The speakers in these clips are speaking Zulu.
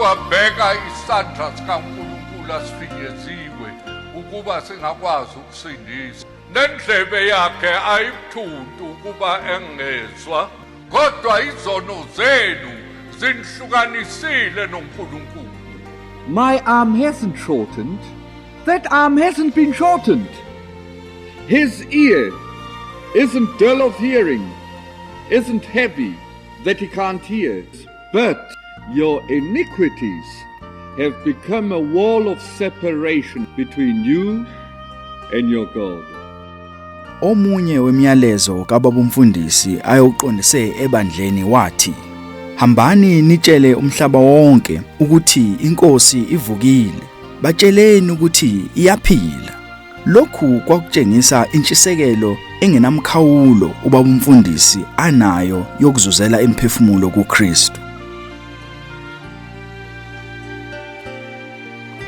wabheka isandla sikaNkulunkulu asifinyeziwe ukuba singakwazi ukusindisa. Nendlebe yakhe ayithuntu ukuba engezwa, kodwa izono zenu zinhlukanisile noNkulunkulu. My arm hasn't shortened. That arm hasn't been shortened. His ear isn't dull of hearing, isn't heavy that he can't hear. But your iniquities have become a wall of separation between you and your God. Omunye wemiyalezo kaBaba Mfundisi ayoqondise ebandleni wathi, hambani nitshele umhlaba wonke ukuthi inkosi ivukile, batsheleni ukuthi iyaphila. Lokhu kwakutshengisa intshisekelo engenamkhawulo uBaba Mfundisi anayo yokuzuzela imphefumulo kuKristu.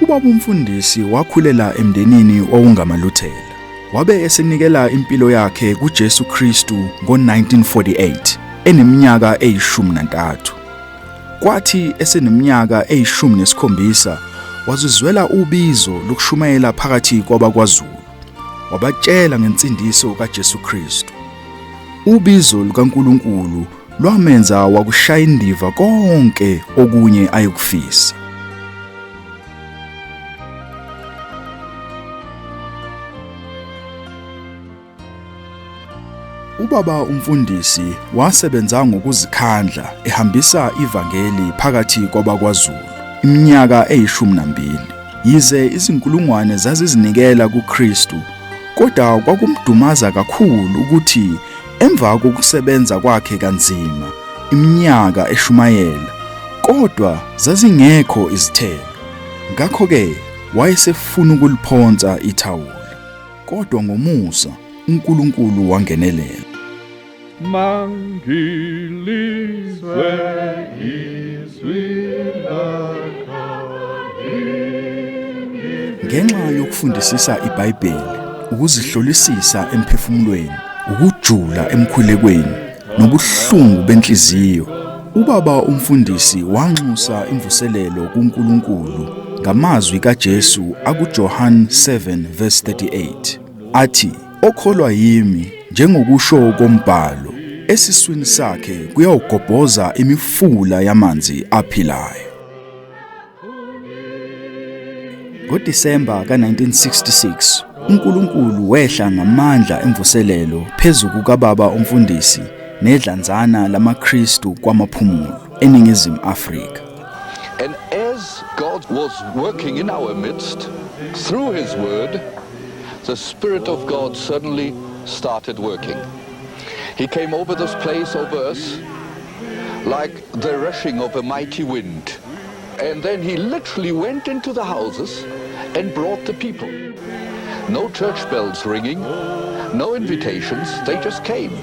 uBaba Mfundisi wakhulela emndenini owungamaluthela. Wabe esinikela impilo yakhe kuJesu Kristu ngo-1948 eneminyaka eyi-13. Kwathi eseneminyaka eyi-17 wazizwela ubizo lokushumayela phakathi kwabakwaZulu. Wabatshela ngensindiso kaJesu Kristu. Ubizo lukaNkulunkulu lwamenza wakushaya indiva konke okunye ayokufisa. uBaba Mfundisi wasebenza ngokuzikhandla ehambisa ivangeli phakathi kwabakwaZulu iminyaka eyi-12. Yize izinkulungwane zazizinikela kuKristu, kodwa kwakumdumaza kakhulu ukuthi emva kokusebenza kwakhe kanzima iminyaka eshumayela, kodwa zazingekho izithelo. Ngakho-ke wayesefuna ukuliphonsa ithawula, kodwa ngomusa uNkulunkulu wangenelela. Mangilizwe izwi Ngenxa yokufundisisa iBhayibheli, ukuzihlolisisa emphefumulweni, ukujula emkhulekweni, nobuhlungu benhliziyo, uBaba Mfundisi wanxusa imvuselelo kuNkulunkulu ngamazwi kaJesu akuJohn 7:38 athi, okholwa yimi njengokusho kombhalo, esiswini sakhe kuyawugobhoza imifula yamanzi aphilayo. NgoDisemba ka-1966 uNkulunkulu wehla ngamandla emvuselelo phezu kukaBaba Mfundisi nedlanzana lamaKristu kwamaphumulo eNingizimu Afrika. And as God was working in our midst through his word, the Spirit of God suddenly started working. He came over this place, over us, like the rushing of a mighty wind. And then he literally went into the houses and brought the people. No church bells ringing, no invitations, they just came.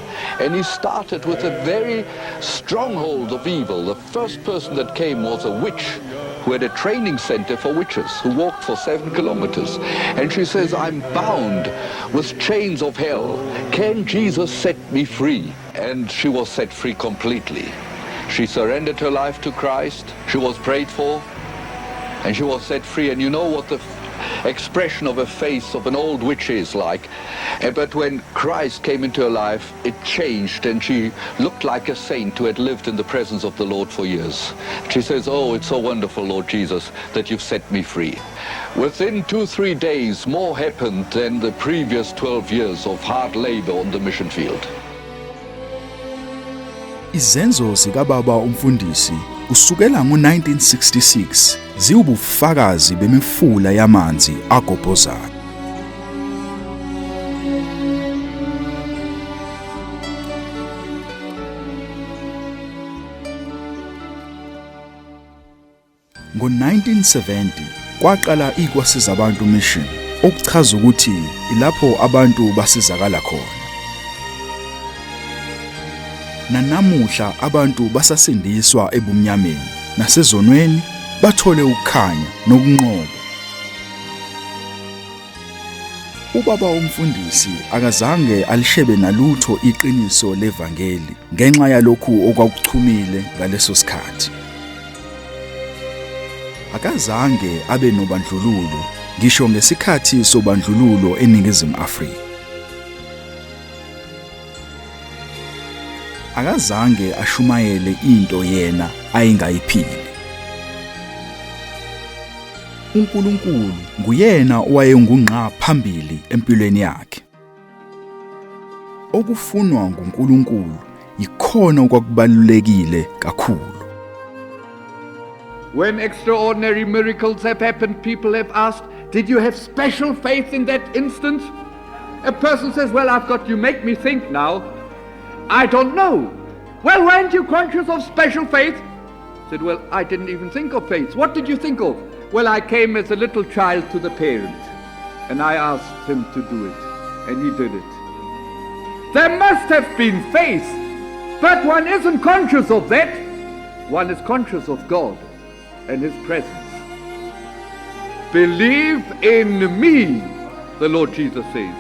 And he started with a very stronghold of evil. The first person that came was a witch who had a training center for witches, who walked for 7 kilometers. And she says, I'm bound with chains of hell. Can Jesus set me free? And she was set free completely. She surrendered her life to Christ. She was prayed for, and she was set free. And you know what the expression of a face of an old witch is like. But when Christ came into her life, it changed, and she looked like a saint who had lived in the presence of the Lord for years. She says, oh, it's so wonderful, Lord Jesus, that you've set me free. Within 2-3 days, more happened than the previous 12 years of hard labor on the mission field. Izenzo zikaBaba Mfundisi kusukela ngo-1966 ziwubufakazi bemifula yamanzi agobhozayo. Ngo-1970 kwaqala KwaSizabantu Mission, okuchaza ukuthi ilapho abantu basizakala khona. Nanamuhla abantu basasindiswa ebumnyameni nasezonweni bathole ukukhanya nokunqoba. uBaba Mfundisi akazange alishebe nalutho iqiniso levangeli ngenxa yalokhu okwakuchumile ngaleso sikhathi. akazange abe nobandlululo ngisho ngesikhathi sobandlululo eNingizimu Afrika. Akazange ashumayele into yena ayingayiphili. uNkulunkulu nguyena owayengungqa phambili empilweni yakhe. Okufunwa nguNkulunkulu ikhona okwakubalulekile kakhulu. When extraordinary miracles have happened, people have asked, did you have special faith in that instance? A person says, well, you make me think now. I don't know. Well, weren't you conscious of special faith? I said, well, I didn't even think of faith. What did you think of? Well, I came as a little child to the parent, and I asked him to do it, and he did it. There must have been faith, but one isn't conscious of that. One is conscious of God and His presence. Believe in me, the Lord Jesus says.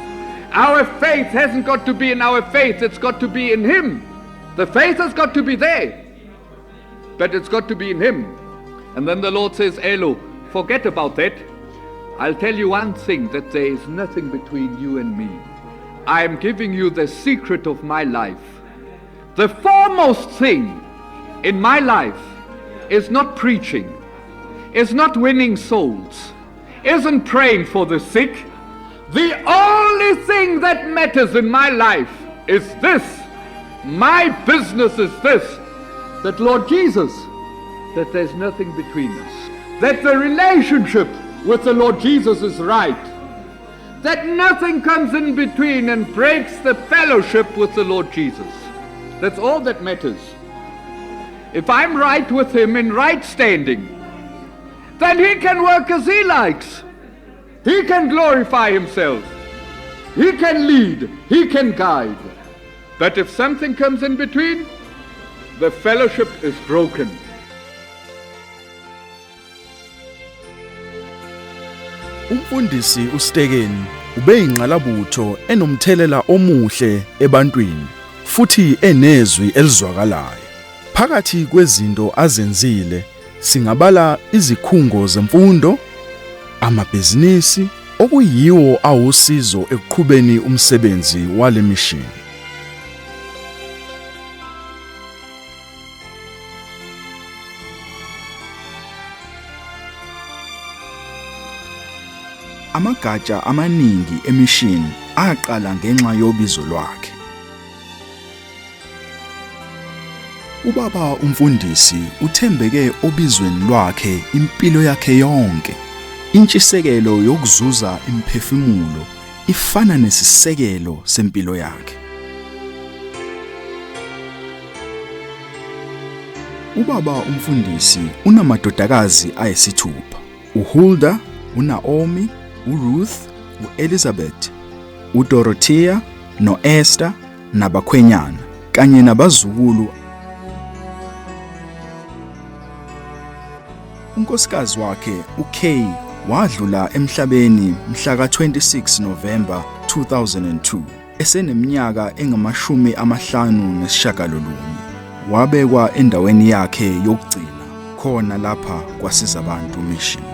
Our faith hasn't got to be in our faith, it's got to be in Him. The faith has got to be there, but it's got to be in Him. And then the Lord says, Erlo, forget about that. I'll tell you one thing, that there is nothing between you and me. I am giving you the secret of my life. The foremost thing in my life is not preaching, is not winning souls, isn't praying for the sick. The only thing that matters in my life is this. My business is this, that Lord Jesus, that there's nothing between us, that the relationship with the Lord Jesus is right, that nothing comes in between and breaks the fellowship with the Lord Jesus. That's all that matters. If I'm right with Him in right standing, then He can work as He likes. He can glorify Himself. He can lead. He can guide. But if something comes in between, the fellowship is broken. Umfundisi uStegen ubeyingqalabutho enomthelela omuhle ebantwini futhi enezwi elizwakalayo. Phakathi kwezinto azenzile singabala izikhungo zemfundo, amabhizinisi okuyiwo awusizo ekuqhubeni umsebenzi wale mission. Amagatsha amaningi emission aqala ngenxa yobizo lwakhe. Ubaba umfundisi uthembeke obizweni lwakhe impilo yakhe yonke. Intshisekelo yokuzuza imphefumulo ifana nesisekelo sempilo yakhe. Ubaba umfundisi unamadodakazi ayisithupha: uHulda, uNaomi, uRuth, uElizabeth, uDorothea, noEsther nabakhwenyana kanye nabazukulu. Unkosikazi wakhe uKay wadlula emhlabeni mhla ka-26 November 2002 eseneminyaka engama-59. Wabekwa endaweni yakhe yokugcina khona lapha KwaSizabantu Mission.